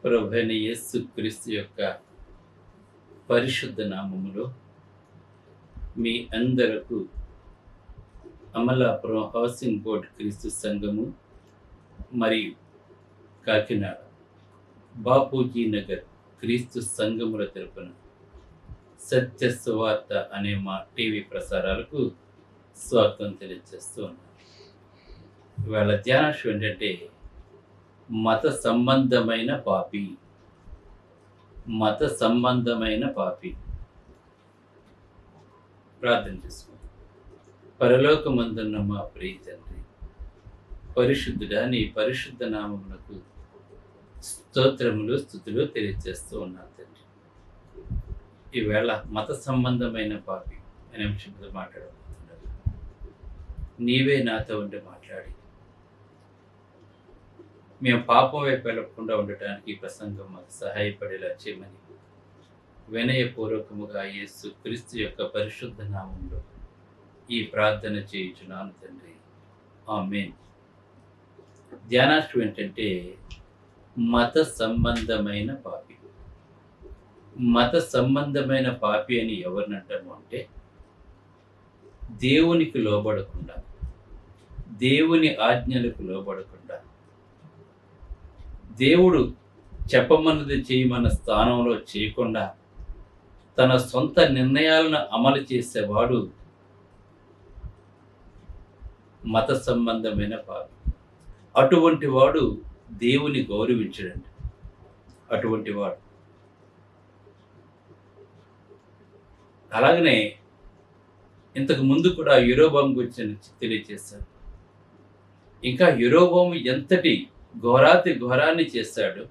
ప్రభువైన యేసుక్రీస్తు యొక్క పరిశుద్ధ నామములో మీ అందరకు అమలాపురం హౌసింగ్ బోర్డ్ క్రీస్తు సంఘము మరియు కాకినాడ బాపూజీ నగర్ క్రీస్తు సంఘముల తరపున సత్య సువార్త అనే మా టీవీ ప్రసారాలకు స్వాగతం తెలియజేస్తూ ఉన్నాను. ఇవాళ ధ్యానాంశం ఏంటంటే మత సంబంధమైన పాపి. ప్రార్థన చేసుకుందాం. పరలోకమందున్న మా ప్రియ తండ్రి, పరిశుద్ధుడా, నీ పరిశుద్ధ నామమునకు స్తోత్రములు స్తుతులు తెలియజేస్తూ ఉన్నాను తండ్రి. ఈవేళ మత సంబంధమైన పాపి అనే అంశంతో మాట్లాడబోతున్నారు. నీవే నాతో ఉండి మాట్లాడి మేము పాపం వైపు వెళ్ళకుండా ఉండటానికి ఈ ప్రసంగం మాకు సహాయపడేలా చేయమని వినయపూర్వకముగా యేసు క్రీస్తు యొక్క పరిశుద్ధ నామంలో ఈ ప్రార్థన చేయుచున్నాను తండ్రి, ఆమేన్. ధ్యానాంశం ఏంటంటే మత సంబంధమైన పాపి. మత సంబంధమైన పాపి అని ఎవరిని అంటాము అంటే, దేవునికి లోబడకుండా, దేవుని ఆజ్ఞలకు లోబడకుండా, దేవుడు చెప్పమన్నది చేయమన్న స్థానంలో చేయకుండా తన సొంత నిర్ణయాలను అమలు చేసేవాడు మత సంబంధమైన పాపి. అటువంటి వాడు దేవుని గౌరవించడండి. అటువంటి వాడు అలాగనే ఇంతకు ముందు కూడా యెరోబాము గురించి తెలియజేశారు. ఇంకా యెరోబాము ఎంతటి ఘోరాతి ఘోరాన్ని చేశాడు.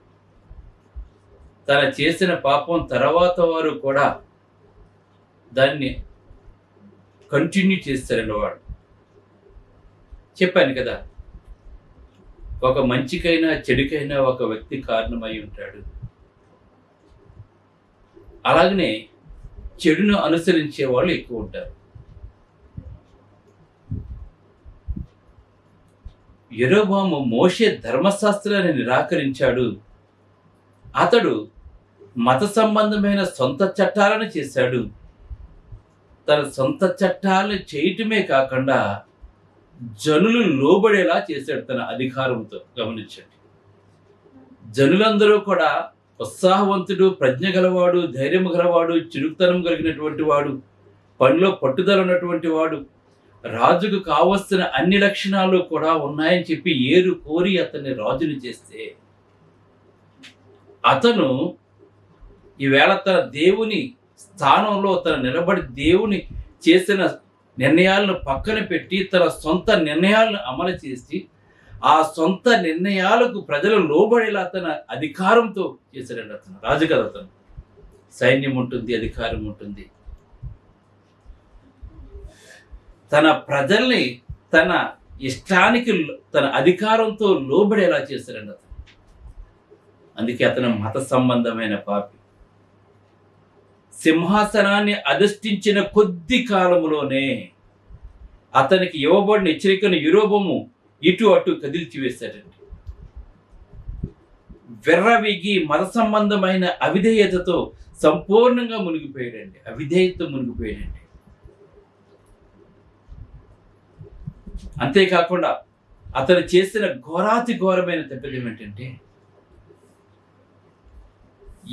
తన చేసిన పాపం తర్వాత వారు కూడా దాన్ని కంటిన్యూ చేస్తారని వాడు చెప్పాను కదా. ఒక మంచికైనా చెడుకైనా ఒక వ్యక్తి కారణమై ఉంటాడు. అలాగనే చెడును అనుసరించే వాళ్ళు ఎక్కువ ఉంటారు. యెరోబాము మోషే ధర్మశాస్త్రాన్ని నిరాకరించాడు. అతడు మత సంబంధమైన సొంత చట్టాలను చేశాడు. తన సొంత చట్టాలను చేయటమే కాకుండా జనులు లోబడేలా చేశాడు తన అధికారంతో. గమనించండి, జనులందరూ కూడా ఉత్సాహవంతుడు, ప్రజ్ఞ గలవాడు, ధైర్యం గలవాడు, చురుకుతనం కలిగినటువంటి వాడు, పనిలో పట్టుదల ఉన్నటువంటి వాడు, రాజుకు కావలసిన అన్ని లక్షణాలు కూడా ఉన్నాయని చెప్పి ఏరు కోరి అతన్ని రాజుని చేస్తే, అతను ఈవేళ తన దేవుని స్థానంలో తన నిలబడి దేవుని చేసిన నిర్ణయాలను పక్కన పెట్టి తన సొంత నిర్ణయాలను అమలు చేసి ఆ సొంత నిర్ణయాలకు ప్రజలు లోబడేలా తన అధికారంతో చేశాడండి. అతను రాజు కదా, అతను సైన్యం ఉంటుంది, అధికారం ఉంటుంది. తన ప్రజల్ని తన ఇష్టానికి తన అధికారంతో లోబడేలా చేశాడండి అతను. అందుకే అతను మత సంబంధమైన పాపి. సింహాసనాన్ని అధిష్ఠించిన కొద్ది కాలంలోనే అతనికి ఇవ్వబడిన హెచ్చరికను యెరోబాము ఇటు అటు కదిల్చి వేశాడండి. వెర్రవిగి మత సంబంధమైన అవిధేయతతో సంపూర్ణంగా మునిగిపోయాడండి. అవిధేయతతో మునిగిపోయాడండి. అంతేకాకుండా అతను చేసిన ఘోరాతి ఘోరమైన తప్పిదం ఏంటంటే,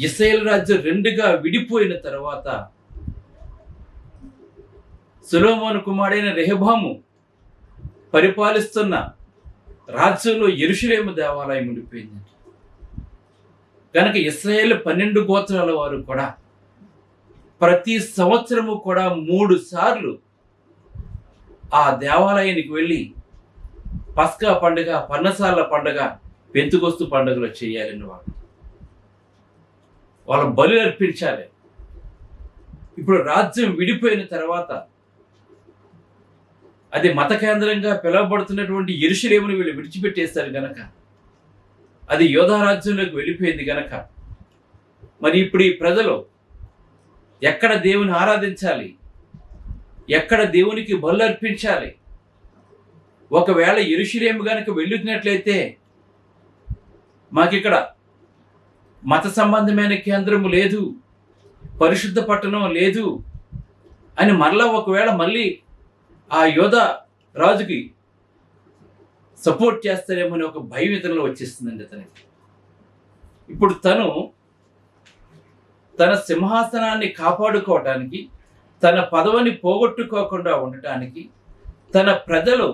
ఇశ్రాయేలు రాజ్యం రెండుగా విడిపోయిన తర్వాత సొలొమోను కుమారుడైన రెహబాము పరిపాలిస్తున్న రాజ్యంలో యెరూషలేము దేవాలయం ఉండిపోయింది. కనుక ఇశ్రాయేలు 12 గోత్రాల వారు కూడా ప్రతి సంవత్సరము కూడా 3 సార్లు ఆ దేవాలయానికి వెళ్ళి పస్కా పండుగ, పన్నసాల పండుగ, పెంతుకొస్తు పండుగలు చేయాలని వాళ్ళ బలి అర్పించాలి. ఇప్పుడు రాజ్యం విడిపోయిన తర్వాత అది మత కేంద్రంగా పిలువబడుతున్నటువంటి యెరూషలేమును వీళ్ళు విడిచిపెట్టేస్తారు గనక, అది యోధా రాజ్యంలోకి వెళ్ళిపోయింది గనక, మరి ఇప్పుడు ఈ ప్రజలు ఎక్కడ దేవుని ఆరాధించాలి, ఎక్కడ దేవునికి బలు అర్పించాలి? ఒకవేళ యెరూషలేము గనుక వెళ్ళుతున్నట్లయితే మాకిక్కడ మత సంబంధమైన కేంద్రము లేదు, పరిశుద్ధ పట్టణం లేదు అని మరలా ఒకవేళ మళ్ళీ ఆ యోధ రాజుకి సపోర్ట్ చేస్తారేమో అని ఒక భయం ఇతరులో వచ్చేస్తుందండి అతనికి. ఇప్పుడు తను తన సింహాసనాన్ని కాపాడుకోవటానికి, తన పదవిని పోగొట్టుకోకుండా ఉండటానికి, తన ప్రజలు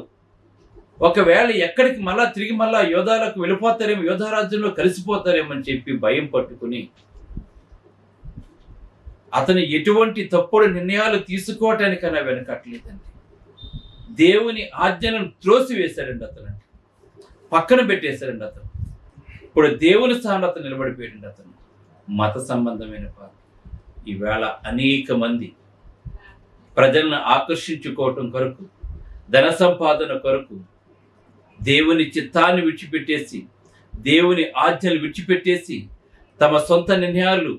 ఒకవేళ ఎక్కడికి తిరిగి యోధాలకు వెళ్ళిపోతారేమో, యోధారాజ్యంలో కలిసిపోతారేమో అని చెప్పి భయం పట్టుకుని అతను ఎటువంటి తప్పుడు నిర్ణయాలు తీసుకోవటానికైనా వెనకట్లేదండి. దేవుని ఆజ్ఞలను త్రోసివేశాడండి, అతను పక్కన పెట్టేశాడండి. అతను ఇప్పుడు దేవుని స్థానంలో అతను నిలబడిపోయాడండి. అతను మత సంబంధమైన పాపం. ఈవేళ అనేక మంది ప్రజలను ఆకర్షించుకోవటం కొరకు, ధన సంపాదన కొరకు దేవుని చిత్తాన్ని విడిచిపెట్టేసి, దేవుని ఆజ్ఞలు విడిచిపెట్టేసి, తమ సొంత నిర్ణయాలు,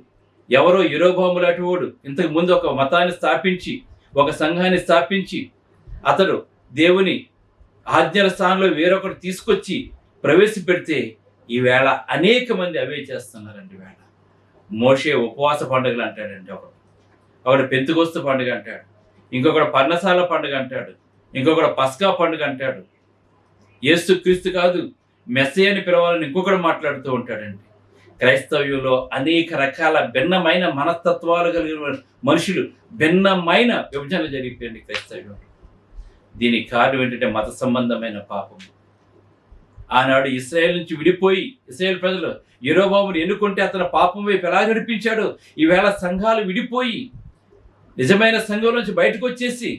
ఎవరో యెరోబోము లాంటి వాడు ఇంతకు ముందు ఒక మతాన్ని స్థాపించి, ఒక సంఘాన్ని స్థాపించి, అతడు దేవుని ఆజ్ఞల స్థానంలో వేరొకటి తీసుకొచ్చి ప్రవేశపెడితే ఈవేళ అనేక మంది అవే చేస్తున్నారండి. వేళ మోషే ఉపవాస పండుగలు అంటాడండి, ఒకడు పెంతుకొస్తు పండుగ అంటాడు, ఇంకొకడు పర్ణశాల పండుగ అంటాడు, ఇంకొకడు పస్కా పండుగ అంటాడు. యేసు క్రీస్తు కాదు మెస్సీయని పిలవాలని ఇంకొకడు మాట్లాడుతూ ఉంటాడండి. క్రైస్తవ్యంలో అనేక రకాల భిన్నమైన మనస్తత్వాలు కలిగిన మనుషులు, భిన్నమైన విభజన జరిగిపోయింది క్రైస్తవ్యంలో. దీనికి కారణం ఏంటంటే మత సంబంధమైన పాపం. ఆనాడు ఇశ్రాయేల్ నుంచి విడిపోయి ఇశ్రాయేల్ ప్రజలు యెరోబోమును ఎన్నుకుంటే అతను పాపం వైపు ఎలా నడిపించాడు. ఈవేళ సంఘాలు విడిపోయి నిజమైన సంఘం నుంచి బయటకు వచ్చేసి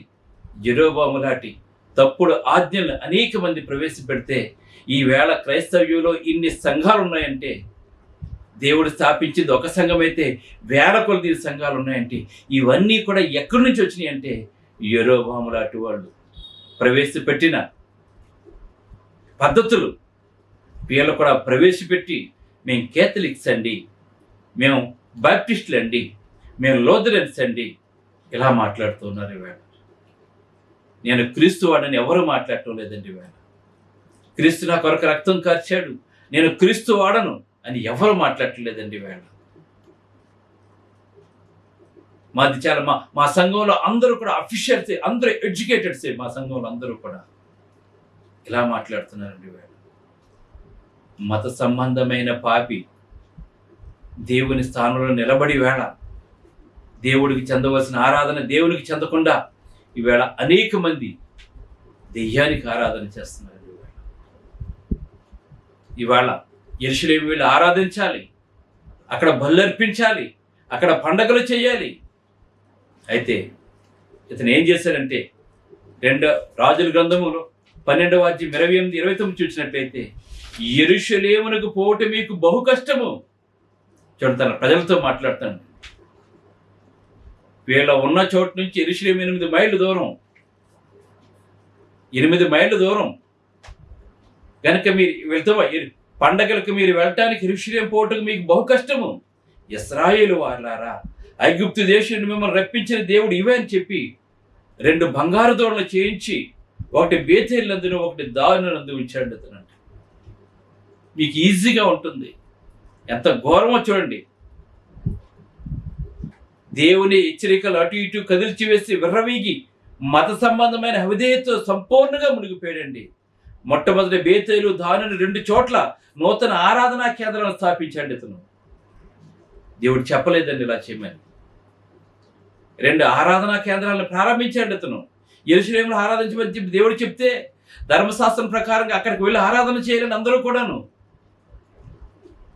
యెరోబోము లాంటి తప్పుడు ఆజ్ఞలు అనేక మంది ప్రవేశపెడితే ఈవేళ క్రైస్తవ్యంలో ఇన్ని సంఘాలు ఉన్నాయంటే, దేవుడు స్థాపించింది ఒక సంఘం అయితే వేల కొలది సంఘాలు ఉన్నాయంటే, ఇవన్నీ కూడా ఎక్కడి నుంచి వచ్చినాయి అంటే యెరోబోము లాంటి వాళ్ళు ప్రవేశపెట్టిన పద్ధతులు వీళ్ళు కూడా ప్రవేశపెట్టి, మేము కేథలిక్స్ అండి, మేము బాప్టిస్టులు అండి, మేము లూథరన్స్ అండి, ఇలా మాట్లాడుతున్నారు. ఈవేళ నేను క్రీస్తు వాడని ఎవరు మాట్లాడటం లేదండి. ఈవేళ క్రీస్తు నా కొరకు రక్తం కార్చాడు, నేను క్రీస్తు వాడను అని ఎవరు మాట్లాడలేదండి. ఈవేళ మాది చాలా మా సంఘంలో అందరూ కూడా అఫీషియల్సే, అందరూ ఎడ్యుకేటెడ్సే, మా సంఘంలో అందరూ కూడా ఇలా మాట్లాడుతున్నారండి. ఈవేళ మత సంబంధమైన పాపి దేవుని స్థానంలో నిలబడి వేళ దేవుడికి చెందవలసిన ఆరాధన దేవునికి చెందకుండా ఈవేళ అనేక మంది దెయ్యానికి ఆరాధన చేస్తున్నారు. ఇవాళ యెరూషలేము వెళ్ళి ఆరాధించాలి, అక్కడ బలులర్పించాలి, అక్కడ పండగలు చేయాలి. అయితే ఇతను ఏం చేశాడంటే 2 రాజుల గ్రంథములో 12వ అధ్యాయం 28, 29 చూసినట్లయితే, యెరూషలేమునకు పోవటం మీకు బహు కష్టము. చూడండి, తన ప్రజలతో మాట్లాడుతాను. వీళ్ళ ఉన్న చోటు నుంచి యెరూషలేము 8 మైళ్ళు దూరం, 8 మైళ్ళు దూరం కనుక మీరు వెళ్తూ పండగలకు మీరు వెళ్ళటానికి యెరూషలేము పోవటం మీకు బహు కష్టము. ఇశ్రాయేలు వారలారా, ఐగుప్తు దేశం మిమ్మల్ని రప్పించిన దేవుడు ఇవే అని చెప్పి 2 బంగారు దూడలు చేయించి, ఒకటి బేతేలు నందును, ఒకటి దాను నందు ఉంచాడు అతనంట. మీకు ఈజీగా ఉంటుంది. ఎంత ఘోరమో చూడండి. దేవుని హెచ్చరికలు అటు ఇటు కదిల్చి వేసి విర్రవీగి మత సంబంధమైన అవిధేయతతో సంపూర్ణంగా మునిగిపోయాడండి. మొట్టమొదటి బేతేలు దానుని 2 చోట్ల నూతన ఆరాధనా కేంద్రాలను స్థాపించాడు ఇతను. దేవుడు చెప్పలేదండి ఇలా చేయమని. 2 ఆరాధనా కేంద్రాలను ప్రారంభించాడు ఇతను. యెరూషలేములో ఆరాధించమని చెప్పి దేవుడు చెప్తే ధర్మశాస్త్రం ప్రకారంగా అక్కడికి వెళ్ళి ఆరాధన చేయాలని అందరూ కూడాను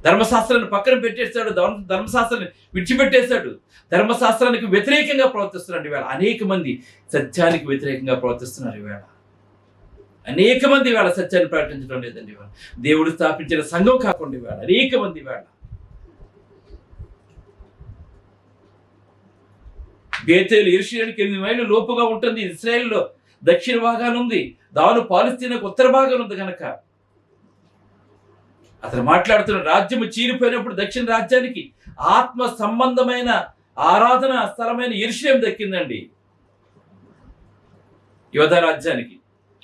ధర్మశాస్త్రాన్ని పక్కన పెట్టేశాడు, ధర్మశాస్త్రాన్ని విడిచిపెట్టేశాడు, ధర్మశాస్త్రానికి వ్యతిరేకంగా ప్రవర్తిస్తున్నాడు. ఈవేళ అనేక మంది సత్యానికి వ్యతిరేకంగా ప్రవర్తిస్తున్నారు. ఈవేళ అనేక మంది ఈవేళ సత్యాన్ని ప్రకటించడం లేదండి. ఈవేళ దేవుడు స్థాపించిన సంఘం కాకుండా ఈవేళ అనేక మంది ఈవేళ బేతేలు యెరూషలేముకి 8 మైళ్ళు లోపుగా ఉంటుంది. ఇశ్రాయేల్లో దక్షిణ భాగాన ఉంది, దాను పాలస్తీనాకు ఉత్తర భాగాన ఉంది. కనుక అతను మాట్లాడుతున్న రాజ్యము చీలిపోయినప్పుడు దక్షిణ రాజ్యానికి ఆత్మ సంబంధమైన ఆరాధన స్థలమైన యెరూషలేము దక్కిందండి. యోధా రాజ్యానికి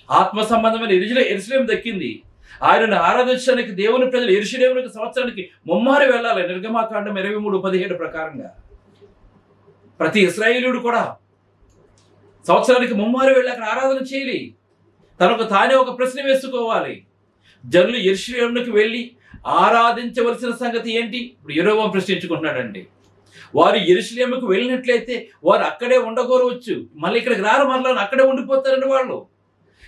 ఆత్మ సంబంధమైన యెరూషలేము దక్కింది. ఆయనను ఆరాధించడానికి దేవుని ప్రజలు యెరూషలేమునకు సంవత్సరానికి ముమ్మారు వెళ్ళాలి. నిర్గమాకాండం 23:17 ప్రకారంగా ప్రతి ఇశ్రాయేలీయుడు కూడా సంవత్సరానికి ముమ్మారు వెళ్ళి అక్కడ ఆరాధన చేయాలి. తనకు తానే ఒక ప్రశ్న వేసుకోవాలి. జనులు యెరూషలేమునకు వెళ్ళి ఆరాధించవలసిన సంగతి ఏంటి? ఇప్పుడు యెరొబోము ప్రశ్నించుకుంటున్నాడండి. వారు యెరూషలేముకు వెళ్ళినట్లయితే వారు అక్కడే ఉండగోరవచ్చు, మళ్ళీ ఇక్కడికి రారు, మరలా అక్కడే ఉండిపోతారండి వాళ్ళు.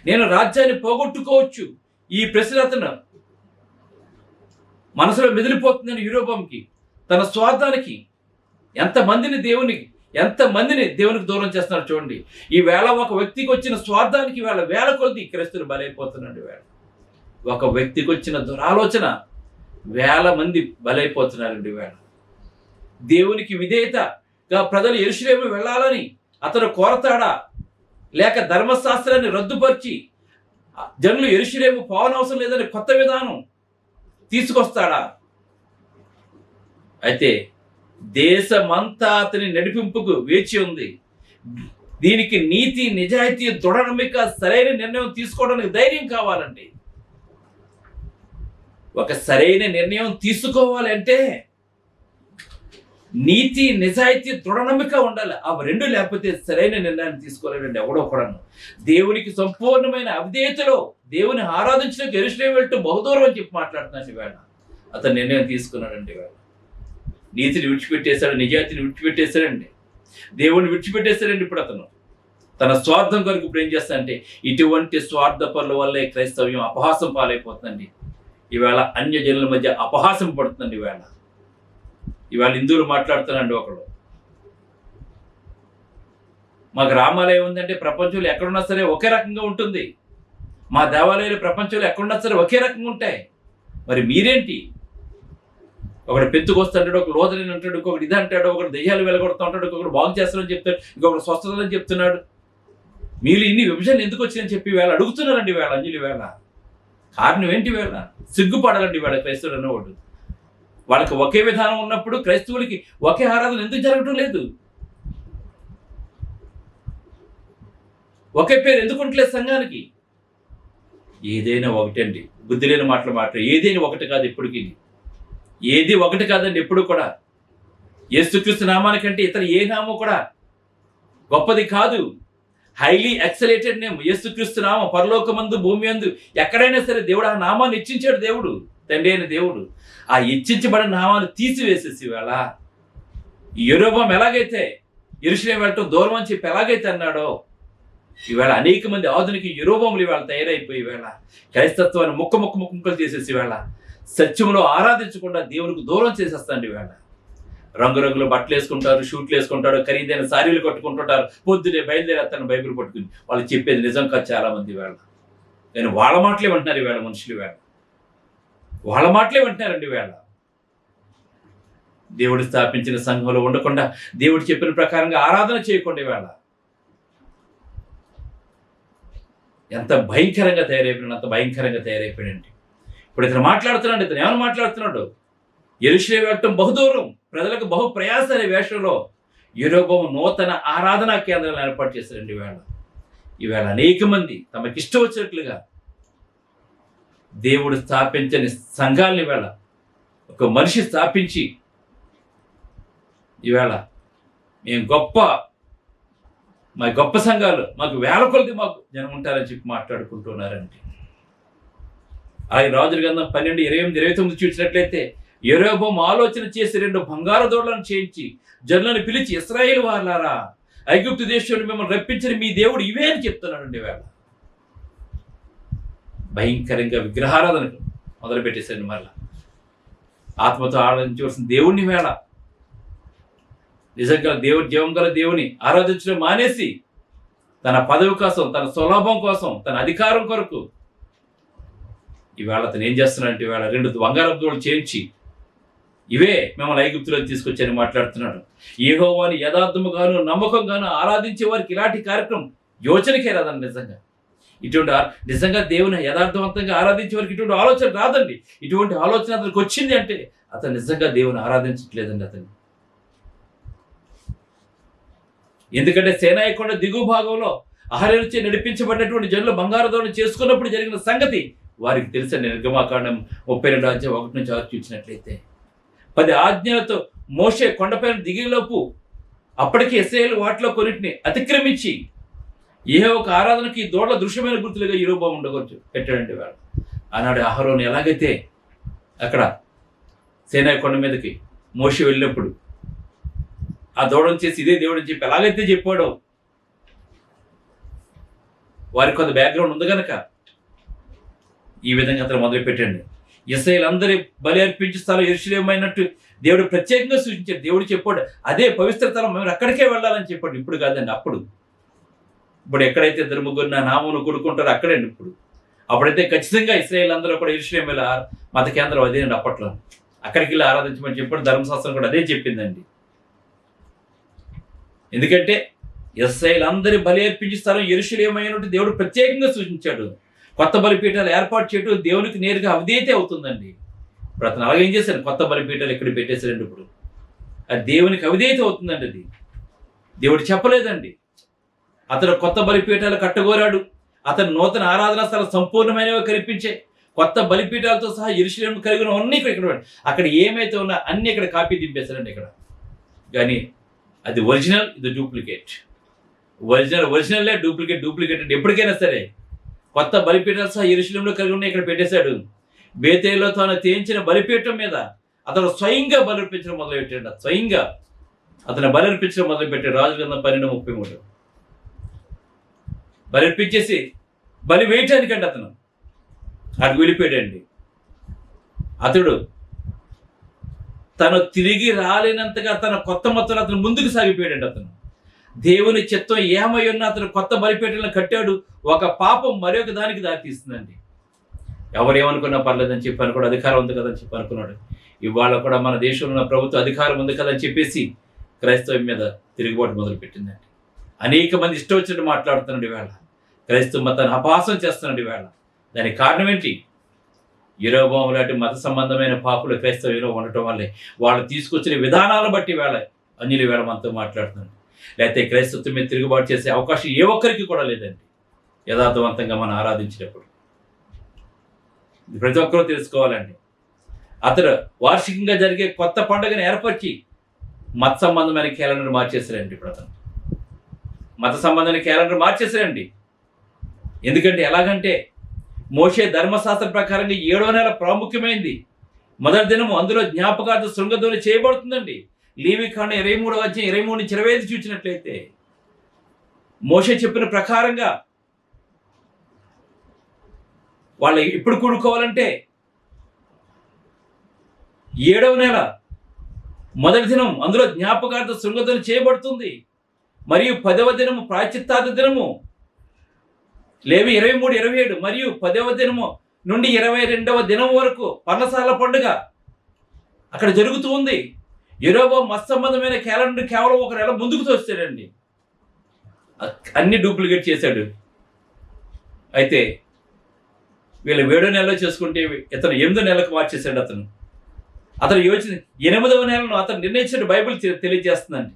నేను రాజ్యాన్ని పోగొట్టుకోవచ్చు. ఈ ప్రశ్న అతను మనసులో మెదిలిపోతుందని యెరొబోముకి, తన స్వార్థానికి ఎంతమందిని దేవునికి దూరం చేస్తున్నారు చూడండి. ఈ వేళ ఒక వ్యక్తికి వచ్చిన స్వార్థానికి వేల కొలది క్రైస్తవులు బలైపోతున్నాడు. ఒక వ్యక్తికి వచ్చిన దురాలోచన వేల మంది బలైపోతున్నారండి. దేవునికి విధేయతగా ప్రజలు యెరూషలేము వెళ్ళాలని అతను కోరతాడా, లేక ధర్మశాస్త్రాన్ని రద్దుపరిచి జనులు యెరూషలేము పోవనవసరం లేదని కొత్త విధానం తీసుకొస్తాడా? అయితే దేశమంతా అతని నడిపింపుకు వేచి ఉంది. దీనికి నీతి, నిజాయితీ, దృఢ నమ్మిక, సరైన నిర్ణయం తీసుకోవడానికి ధైర్యం కావాలండి. ఒక సరైన నిర్ణయం తీసుకోవాలి అంటే నీతి, నిజాయితీ, దృఢ నమ్మిక ఉండాలి. అవి రెండు లేకపోతే సరైన నిర్ణయాన్ని తీసుకోలేడండి ఎవడో కూడా. దేవునికి సంపూర్ణమైన అవిధేయతలో దేవుని ఆరాధించడానికి యెరూషలేము వెళ్ళటం బహుదూరం అని చెప్పి మాట్లాడుతున్నాడు. వేళ అతను నిర్ణయం తీసుకున్నాడండి. వేళ నీతిని విడిచిపెట్టేశాడు, నిజాయితీని విడిచిపెట్టేశాడండి, దేవుని విడిచిపెట్టేశాడండి. ఇప్పుడు అతను తన స్వార్థం కొరకు ఇప్పుడు ఏం చేస్తాడంటే, ఇటువంటి స్వార్థ పనుల వల్లే క్రైస్తవ్యం అపహాసం పాలైపోతుందండి. ఈవేళ అన్య జనుల మధ్య అపహాసం పడుతుందండి. ఇవాళ హిందువులు మాట్లాడుతున్నాండి ఒకడు, మా గ్రామాలయం ఉందంటే ప్రపంచంలో ఎక్కడున్నా సరే ఒకే రకంగా ఉంటుంది, మా దేవాలయాలు ప్రపంచంలో ఎక్కడున్నా సరే ఒకే రకంగా ఉంటాయి, మరి మీరేంటి? ఒకడు పెంతుకొస్తాడు, ఒక లోదరని అంటాడు, ఇంకొకటి ఇది అంటాడు, ఒకడు దెయ్యాలు వెలగొడుతూ ఉంటాడు, ఇంకొకటి బాగు చేస్తాడని చెప్తాడు, ఇంకొకటి స్వస్థతని చెప్తున్నాడు. మీరు ఇన్ని విభజనలు ఎందుకు వచ్చాయని చెప్పి వేళ అడుగుతున్నారండి. అంజలి కారణం ఏంటి? సిగ్గుపడాలండి క్రైస్తవుడు అన్నవాడు. వాళ్ళకి ఒకే విధానం ఉన్నప్పుడు క్రైస్తవులకి ఒకే ఆరాధన ఎందుకు జరగటం లేదు? ఒకే పేరు ఎందుకు ఉండలేదు సంఘానికి? ఏదైనా ఒకటండి, బుద్ధి లేని మాటలు ఏదైనా ఒకటి కాదు. ఎప్పటికీ ఏది ఒకటి కాదండి. ఎప్పుడు కూడా యేసుక్రీస్తు నామానికంటే ఇతర ఏ నామం కూడా గొప్పది కాదు. హైలీ ఎక్సలేటెడ్ నేమ్ యేసుక్రీస్తు నామం. పరలోకమందు, భూమి అందు ఎక్కడైనా సరే దేవుడు ఆ నామాన్ని ఇచ్చించాడు. దేవుడు, తండ్రి అయిన దేవుడు ఆ ఇచ్చించబడిన నామాన్ని తీసివేసేసి వేళ యెరొబోము ఎలాగైతే యెరూషలేము వెళ్ళటం దూరం అని చెప్పి ఎలాగైతే అన్నాడో, ఈవేళ అనేక మంది ఆధునిక యెరొబోములు ఇవాళ తయారైపోయి క్రైస్తత్వాన్ని ముక్కలు చేసేసి సత్యంలో ఆరాధించకుండా దేవునికి దూరం చేసేస్తాండి. రంగురంగుల బట్టలు వేసుకుంటారు, షూట్లు వేసుకుంటారు, ఖరీదైన సారీలు కట్టుకుంటుంటారు, పొద్దునే బయలుదేరేస్తాను బైబిల్ పట్టుకుని. వాళ్ళు చెప్పేది నిజం కాదు చాలా మంది. నేను వాళ్ళ మాటలే వింటున్నారు మనుషులు. వాళ్ళ మాటలే వింటున్నారండి. దేవుడు స్థాపించిన సంఘంలో ఉండకుండా, దేవుడు చెప్పిన ప్రకారంగా ఆరాధన చేయకుండా ఎంత భయంకరంగా తయారైపోయాడండి. ఇప్పుడు ఇతను మాట్లాడుతున్నాడు. ఇతను ఏమైనా మాట్లాడుతున్నాడు? యెరూషలేము వెళ్ళటం బహుదూరం, ప్రజలకు బహు ప్రయాస అనే వేషంలో యెరొబోము నూతన ఆరాధనా కేంద్రాలను ఏర్పాటు చేశారండి. ఈవేళ అనేక మంది తమకి ఇష్టం వచ్చినట్లుగా దేవుడు స్థాపించని సంఘాలని ఒక మనిషి స్థాపించి ఈవేళ మేము మా గొప్ప సంఘాలు, మాకు వేల కొలది మాకు జనం ఉంటారని చెప్పి మాట్లాడుకుంటున్నారండి. అలాగే రాజుల గ్రంథం 12:28-29 చూసినట్లయితే యెరొబోము ఆలోచన చేసి 2 బంగారు దూడలను చేయించి జనులను పిలిచి, ఇశ్రాయేలు వారలారా, ఐగుప్తు దేశంలో మిమ్మల్ని రప్పించిన మీ దేవుడు ఇవే అని చెప్తున్నాడండి. భయంకరంగా విగ్రహారాధనకు మొదలుపెట్టేశాడు. మరలా ఆత్మతో ఆరాధించవలసిన దేవుణ్ణి నిజంగా జీవం గల దేవుని ఆరాధించడం మానేసి తన పదవి కోసం, తన స్వలాభం కోసం, తన అధికారం కొరకు ఈవేళ అతను ఏం చేస్తున్నాడంటే 2 బంగారపు దూడలు చేయించి ఇవే మిమ్మల్ని ఐగుప్తులో తీసుకొచ్చని మాట్లాడుతున్నాడు. యెహోవాని యథార్థముగాను నమ్మకంగాను ఆరాధించే వారికి ఇలాంటి కార్యక్రమం యోచనకే రాదండి. నిజంగా దేవుని యథార్థవంతంగా ఆరాధించే వారికి ఇటువంటి ఆలోచన రాదండి. ఇటువంటి ఆలోచన అతనికి వచ్చింది అంటే అతను నిజంగా దేవుని ఆరాధించట్లేదండి అతను. ఎందుకంటే సేనాయి కొండ దిగువ భాగంలో అహరోనుచే నడిపించబడినటువంటి జనులు బంగారు దూడను చేసుకున్నప్పుడు జరిగిన సంగతి వారికి తెలిసిన నిర్గమాకాండం 32:1-6 చూసినట్లయితే 10 ఆజ్ఞలతో మోషే కొండపైన దిగేలోపు అప్పటికి ఇశ్రాయేలు వాటిలో కొన్నిటిని అతిక్రమించి యెహోవాకు ఆరాధనకి దూడల దృశ్యమైన గుర్తులుగా యెరొబోము ఉండగొచ్చు పెట్టాడండి వాడు. ఆనాడు అహరోను ఎలాగైతే అక్కడ సీనాయి కొండ మీదకి మోషే వెళ్ళినప్పుడు ఆ దూడను చేసి ఇదే దేవుడని చెప్పి ఎలాగైతే చెప్పాడో, వారికి కొంత బ్యాక్గ్రౌండ్ ఉంది కనుక ఈ విధంగా అతను మొదలుపెట్టండి. ఇశ్రాయేలు అందరి బలి అర్పించే స్థలం యెరూషలేము అయినట్టు దేవుడు ప్రత్యేకంగా సూచించాడు. దేవుడు చెప్పాడు అదే పవిత్ర స్థలం, మేము అక్కడికే వెళ్ళాలని చెప్పాడు. ఇప్పుడు కాదండి, అప్పుడు. ఇప్పుడు ఎక్కడైతే 2-3 నా నామమును కూడుకుంటారో అక్కడండి ఇప్పుడు. అప్పుడైతే ఖచ్చితంగా ఇశ్రాయేలు అందరూ కూడా యెరూషలేము వెళ్ళి మత కేంద్రం అదేనండి అప్పట్లో. అక్కడికి వెళ్ళి ఆరాధించమని చెప్పాడు. ధర్మశాస్త్రం కూడా అదే చెప్పిందండి. ఎందుకంటే ఇశ్రాయేలు అందరి బలి అర్పించే స్థలం యెరూషలేము అయినట్టు దేవుడు ప్రత్యేకంగా సూచించాడు. కొత్త బలిపీఠాలు ఏర్పాటు చేయడం దేవునికి నేరుగా అవిధేయత అవుతుందండి. ఇప్పుడు అతను అలాగేం చేశాడు, కొత్త బలిపీఠాలు ఇక్కడ పెట్టేశారండి. ఇప్పుడు అది దేవునికి అవిధేయత అవుతుందండి. అది దేవుడు చెప్పలేదండి. అతను కొత్త బలిపీఠాలు కట్టగోరాడు. అతను నూతన ఆరాధనా స్థలం సంపూర్ణమైనవి కనిపించే కొత్త బలిపీఠాలతో సహా యెరూషలేము కలిగిన అన్ని ఇక్కడ అక్కడ ఏమైతే ఉన్నా అన్ని ఇక్కడ కాపీ దింపేశారండి ఇక్కడ. కానీ అది ఒరిజినల్, ఇది డూప్లికేట్. ఒరిజినల్లే డూప్లికేట్ అంటే ఎప్పటికైనా సరే కొత్త బలిపీఠాలు సహా యెరూషలేములో కలిగి ఉన్నాయి ఇక్కడ పెట్టేశాడు. బేతేలులో తాను తేయించిన బలిపీఠం మీద అతను స్వయంగా బలిర్పించడం మొదలుపెట్టాడు. స్వయంగా అతను బలిర్పించడం మొదలుపెట్టాడు. రాజు గ్రంథం 12:33 బలిర్పించేసి బలి వేయటానికండి అతను అటు వెళ్ళిపోయాడండి. అతడు తను తిరిగి రాలేనంతగా తన కొత్త మొత్తంలో అతను ముందుకు సాగిపోయాడండి. అతను దేవుని చిత్తం ఏమై ఉన్న అతను కొత్త బలిపీఠాలను కట్టాడు. ఒక పాపం మరొక దానికి దారితీస్తుందండి. ఎవరేమనుకున్నా పర్లేదని చెప్పి అనుకోడు, అధికారం ఉంది కదని చెప్పి అనుకున్నాడు. ఇవాళ కూడా మన దేశంలో ఉన్న ప్రభుత్వ అధికారం ఉంది కదని చెప్పేసి క్రైస్తవం మీద తిరుగుబాటు మొదలుపెట్టిందండి. అనేక మంది ఇష్టం వచ్చినట్టు మాట్లాడుతున్నాడు. ఇవాళ క్రైస్తవ మతాన్ని అపహాసం చేస్తున్నాడు. ఇవాళ దానికి కారణం ఏంటి? యెరొబోము లాంటి మత సంబంధమైన పాపులు క్రైస్తవంలో ఉండటం వల్లే. వాళ్ళు తీసుకొచ్చిన విధానాలను బట్టి వేళ అన్యులు వేళ మనతో మాట్లాడుతున్నాడు. లేకపోతే క్రైస్తవం మీద తిరుగుబాటు చేసే అవకాశం ఏ ఒక్కరికి కూడా లేదండి. యథార్థవంతంగా మనం ఆరాధించినప్పుడు ప్రతి ఒక్కరూ తెలుసుకోవాలండి. అతడు వార్షికంగా జరిగే కొత్త పండుగను ఏర్పరిచి మత సంబంధమైన క్యాలెండర్ మార్చేశారండి. ఇప్పుడు అతను మత సంబంధమైన క్యాలెండర్ మార్చేశారండి. ఎందుకంటే ఎలాగంటే మోషే ధర్మశాస్త్ర ప్రకారంగా 7వ నెల ప్రాముఖ్యమైంది. మొదటి దినము అందులో జ్ఞాపకార్థ శృంగధ్వని చేయబడుతుందండి. లేవీకాండం 23:23-25 చూసినట్లయితే మోషే చెప్పిన ప్రకారంగా వాళ్ళు ఎప్పుడు కూడుకోవాలంటే 7వ నెల మొదటి దినం అందులో జ్ఞాపకార్థ శృంగధ్వని చేయబడుతుంది. మరియు 10వ దినము ప్రాయశ్చిత్తార్థ దినము లేవి 23:27 మరియు 10వ దినము నుండి 22వ దినం వరకు పర్ణశాల పండుగ అక్కడ జరుగుతూ ఉంది. యెరొబోము మత సంబంధమైన క్యాలెండర్ కేవలం ఒక నెల ముందుకు తోస్తాడండి. అన్ని డూప్లికేట్ చేశాడు. అయితే వీళ్ళు 7వ నెలలో చేసుకుంటే ఇతను 8వ నెలకు మార్చేశాడు. అతను యోచన 8వ నెలను అతను నిర్ణయించిన బైబిల్ తెలియజేస్తుందండి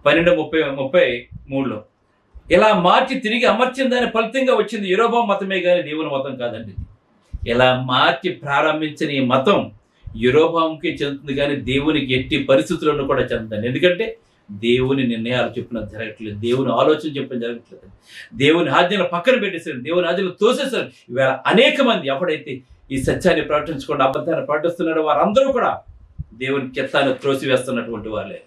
12:33లో. ఇలా మార్చి తిరిగి అమర్చిన దాని ఫలితంగా వచ్చింది యెరొబోము మతమే కానీ దేవుని మతం కాదండి. ఇలా మార్చి ప్రారంభించిన ఈ మతం యెరొబోముకి చెందుతుంది కానీ దేవునికి ఎట్టి పరిస్థితులను కూడా చెందుతుంది. ఎందుకంటే దేవుని నిర్ణయాలు చెప్పిన జరగట్లేదు, దేవుని ఆలోచన చెప్పిన జరగట్లేదు, దేవుని ఆజ్ఞలు పక్కన పెట్టేశారు, దేవుని ఆజ్ఞలు తోసేశారు. ఇవాళ అనేక మంది ఎవడైతే ఈ సత్యాన్ని ప్రకటించకుండా అబద్ధాన్ని ప్రకటిస్తున్నాడో వారందరూ కూడా దేవుని చిత్తాన్ని త్రోసివేస్తున్నటువంటి వాళ్ళే,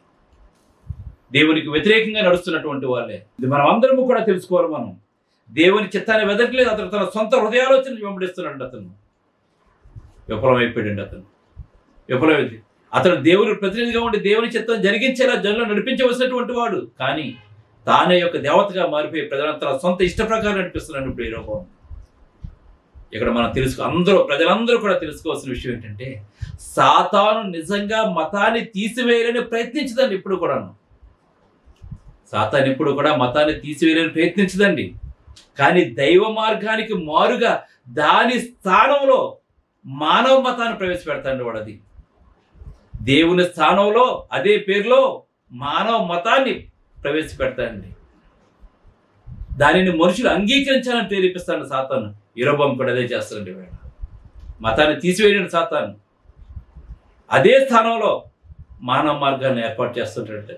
దేవునికి వ్యతిరేకంగా నడుస్తున్నటువంటి వాళ్ళే. ఇది మనం అందరము కూడా తెలుసుకోవాలి. మనం దేవుని చిత్తాన్ని వెదట్లేదు. అతను తన సొంత హృదయాలోచన వెంబడిస్తున్నాడు. అతను విఫలమైపోయాడండి. విఫలమైంది. అతను దేవుని ప్రతినిధిగా ఉండి దేవుని చిత్తం జరిగించేలా జనులను నడిపించవలసినటువంటి వాడు. కానీ తానే యొక్క దేవతగా మారిపోయి ప్రజలంతా సొంత ఇష్ట ప్రకారం నడిపిస్తున్నాడు ఇప్పుడు యెరొబోము. ఇక్కడ మనం ప్రజలందరూ కూడా తెలుసుకోవాల్సిన విషయం ఏంటంటే సాతాను నిజంగా మతాన్ని తీసివేయాలని ప్రయత్నించదండి. ఇప్పుడు కూడాను సాతాను ఇప్పుడు కూడా మతాన్ని తీసివేయాలని ప్రయత్నించదండి. కానీ దైవ మార్గానికి మారుగా దాని స్థానంలో మానవ మతాన్ని ప్రవేశపెడతాడు వాడు. అది దేవుని స్థానంలో అదే పేరులో మానవ మతాన్ని ప్రవేశపెడతాడండి. దానిని మనుషులు అంగీకరించాలని ప్రేరేపిస్తాడు సాతాను. యెరొబోము కూడా అదే చేస్తాడు. వేళ మతాన్ని తీసివేయడం సాతాను. అదే స్థానంలో మానవ మార్గాన్ని ఏర్పాటు చేస్తుంటాడు.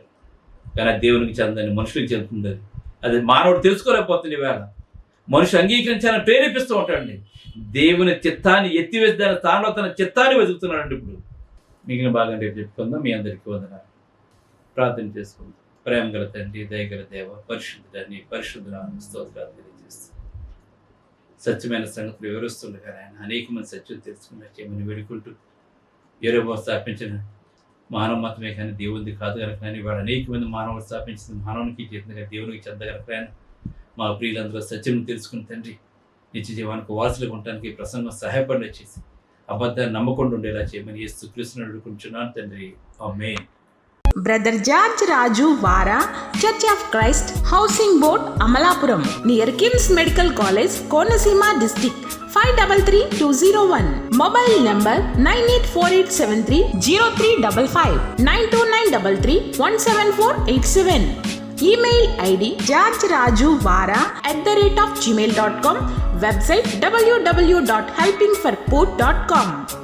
కానీ దేవునికి చెందని మనుషులకు చెందుతుంది. అది మానవుడు తెలుసుకోలేకపోతుంది. వేళ మనుషులు అంగీకరించాలని ప్రేరేపిస్తూ ఉంటాడండి. దేవుని చిత్తాన్ని ఎత్తివేసి దాని స్థానంలో తన చిత్తాన్ని వెతుకుతున్నాడండి. ఇప్పుడు మిగిలిన భాగం రేపు చెప్పుకుందాం. మీ అందరికీ వందనాలు. ప్రార్థన చేసుకుందాం. ప్రేమ గల తండ్రి, దయగల దేవ, పరిశుద్ధులని పరిశుద్ధులను స్తోత్రాలు తెలియజేస్తాం. సత్యమైన సంగతులు వివరిస్తుండగా ఆయన అనేక మంది సత్యం తెలుసుకున్న చేయమని వేడుకుంటూ యెరొబోము స్థాపించిన మానవ మతమే కానీ దేవునిది కాదు కనుక కానీ వాడు అనేక మంది మానవుడు స్థాపించిన మానవునికి చెందగా దేవునికి చెందగలక ఆయన మా ప్రియులందరూ సత్యం తెలుసుకుని తండ్రి నిత్య జీవానికి వారసులుగా ఉండటానికి ప్రసంగం సహాయపడి చేసి అబద్ధాన్ని నమ్మకుండా ఉండేలా చేయమని యేసుక్రీస్తుని అడుగుకుంటున్నాను తండ్రి. ఆమేన్. బ్రదర్ జార్జ్ రాజు వారా, church of Christ, housing board, Amalapuram, near KIMS medical college, Konaseema district, 533201. Mobile number 9848730355, 92933174887. Email ID georgerajuvara@gmail.com. Website www.helpingforpoor.com.